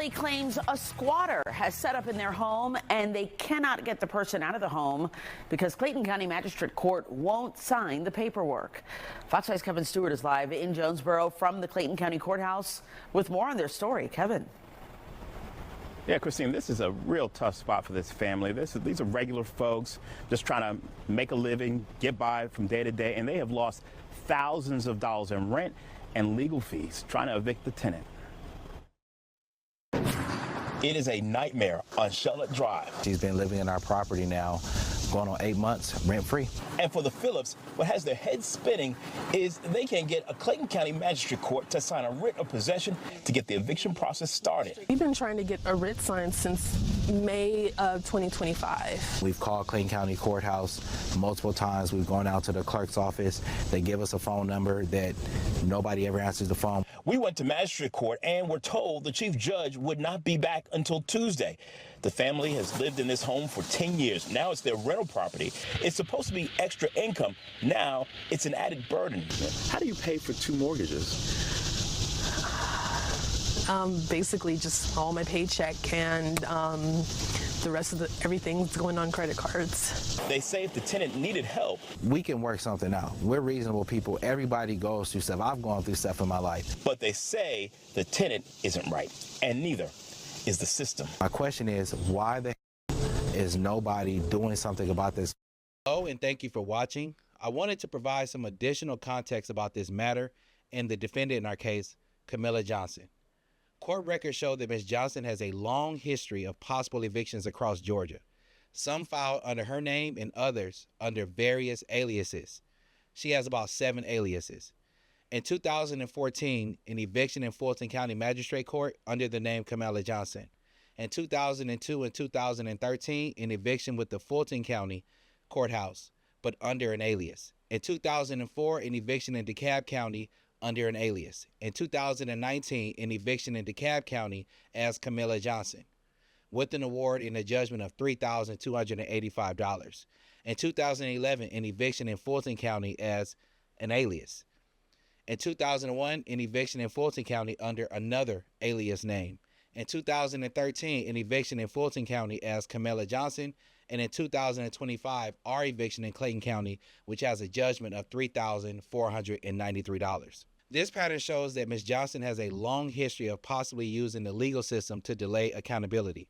family claims a squatter has set up in their home and they cannot get the person out of the home because Clayton County Magistrate Court won't sign the paperwork. Fox 5's Kevin Stewart is live in Jonesboro from the Clayton County Courthouse with more on their story. Kevin. Yeah, Christine, this is a real tough spot for this family. These are regular folks just trying to make a living, get by from day to day, and they have lost thousands of dollars in rent and legal fees trying to evict the tenant. It is a nightmare on Charlotte Drive. She's been living in our property now going on 8 months, rent-free. And for the Phillips, what has their heads spinning is they can't get a Clayton County Magistrate Court to sign a writ of possession to get the eviction process started. We've been trying to get a writ signed since May of 2025. We've called Clayton County Courthouse multiple times. We've gone out to the clerk's office. They give us a phone number that nobody ever answers the phone. We went to Magistrate Court and were told the chief judge would not be back until Tuesday. The family has lived in this home for 10 years. Now it's their rental property. It's supposed to be extra income. Now it's an added burden. How do you pay for 2 mortgages? Basically just all my paycheck and the rest of everything's going on credit cards. They say if the tenant needed help, we can work something out. We're reasonable people. Everybody goes through stuff. I've gone through stuff in my life. But they say the tenant isn't right, and neither is the system. My question is, why the is nobody doing something about this? Hello, and thank you for watching. I wanted to provide some additional context about this matter and the defendant in our case, Camilla Johnson. Court records show that Ms. Johnson has a long history of possible evictions across Georgia, some filed under her name and others under various aliases. She has about 7 aliases. In 2014, an eviction in Fulton County Magistrate Court under the name Camilla Johnson. In 2002 and 2013, an eviction with the Fulton County Courthouse, but under an alias. In 2004, an eviction in DeKalb County under an alias. In 2019, an eviction in DeKalb County as Camilla Johnson, with an award and a judgment of $3,285. In 2011, an eviction in Fulton County as an alias. In 2001, an eviction in Fulton County under another alias name. In 2013, an eviction in Fulton County as Camilla Johnson. And in 2025, our eviction in Clayton County, which has a judgment of $3,493. This pattern shows that Ms. Johnson has a long history of possibly using the legal system to delay accountability.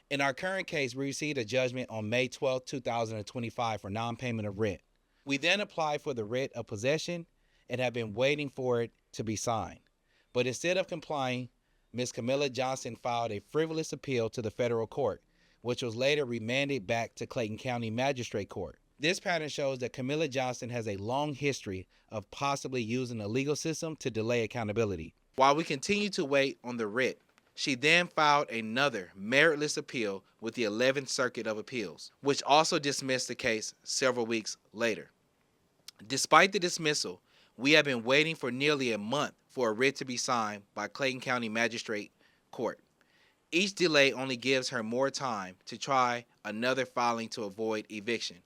In our current case, we received a judgment on May 12, 2025 for non-payment of rent. We then applied for the writ of possession and have been waiting for it to be signed. But instead of complying, Ms. Camilla Johnson filed a frivolous appeal to the federal court, which was later remanded back to Clayton County Magistrate Court. This pattern shows that Camilla Johnson has a long history of possibly using the legal system to delay accountability. While we continue to wait on the writ, she then filed another meritless appeal with the 11th Circuit of Appeals, which also dismissed the case several weeks later. Despite the dismissal, we have been waiting for nearly a month for a writ to be signed by Clayton County Magistrate Court. Each delay only gives her more time to try another filing to avoid eviction,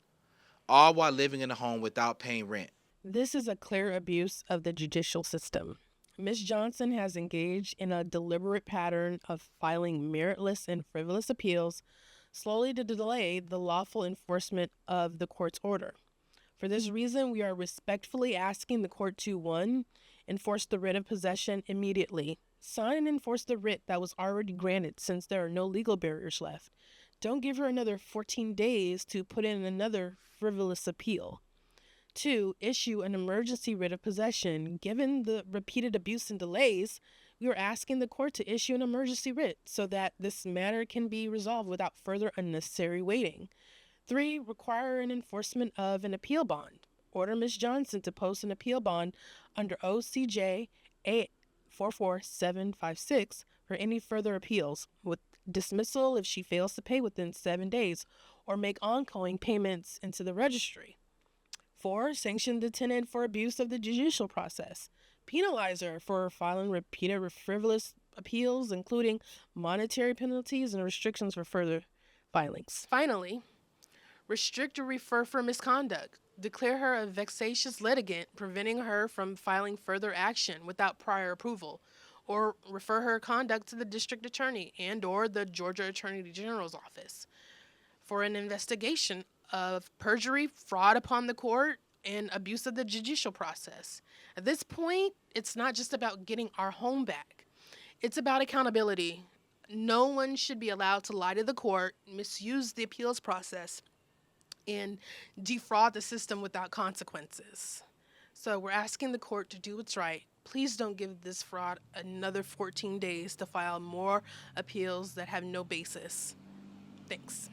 all while living in a home without paying rent. This is a clear abuse of the judicial system. Ms. Johnson has engaged in a deliberate pattern of filing meritless and frivolous appeals slowly to delay the lawful enforcement of the court's order. For this reason, we are respectfully asking the court to 1. Enforce the writ of possession immediately. Sign and enforce the writ that was already granted since there are no legal barriers left. Don't give her another 14 days to put in another frivolous appeal. 2. Issue an emergency writ of possession. Given the repeated abuse and delays, we are asking the court to issue an emergency writ so that this matter can be resolved without further unnecessary waiting. 3. Require an enforcement of an appeal bond. Order Ms. Johnson to post an appeal bond under OCJ 844756 for any further appeals, with dismissal if she fails to pay within 7 days, or make ongoing payments into the registry. 4. Sanction the tenant for abuse of the judicial process. Penalize her for filing repeated frivolous appeals, including monetary penalties and restrictions for further filings. Finally, restrict or refer for misconduct. Declare her a vexatious litigant, preventing her from filing further action without prior approval, or refer her conduct to the district attorney and or the Georgia Attorney General's office for an investigation of perjury, fraud upon the court, and abuse of the judicial process. At this point, it's not just about getting our home back. It's about accountability. No one should be allowed to lie to the court, misuse the appeals process, and defraud the system without consequences. So we're asking the court to do what's right. Please don't give this fraud another 14 days to file more appeals that have no basis. Thanks.